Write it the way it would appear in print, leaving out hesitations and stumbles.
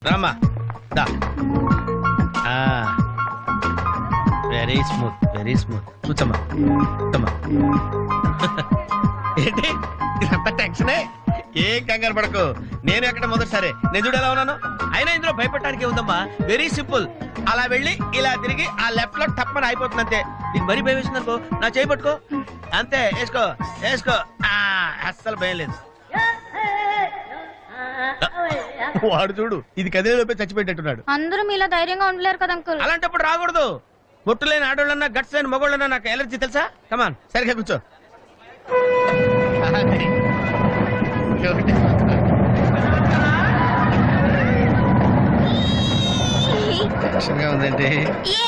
రామా దా. Very smooth కూర్చోమ్మా కూర్చోమ్మా. ఏంటి ఇదంతా టెన్షనే? ఏం కంగారు పడకు, నేను ఎక్కడ మొదటిసారి నేను చూడు ఎలా ఉన్నాను. అయినా ఇందులో భయపడటానికి ఉందమ్మా, వెరీ సింపుల్. అలా వెళ్ళి ఇలా తిరిగి ఆ లెఫ్ట్ లో టప్పని అయిపోతుంది అంతే. నీకు మరీ భయం వేసింది అనుకో, నా చేయి పట్టుకో అంతే. వేసుకో వేసుకో, అస్సలు భయం లేదు. వాడు చూడు, ఇది కదిలేలోపే చచ్చిపెట్టేట్టున్నాడు. అందరూ మీలా ధైర్యంగా ఉండలేరు కదా అంకుల్. అలాంటప్పుడు రాకూడదు. బొట్టు లేని ఆడోళ్ళన్నా గట్స్ లేని మగోళ్ళన్నా నాకు ఎలర్జీ తెలుసా. కమాన్ సరిగ్గా కూర్చో. టెన్షన్గా ఉందండి. ఏ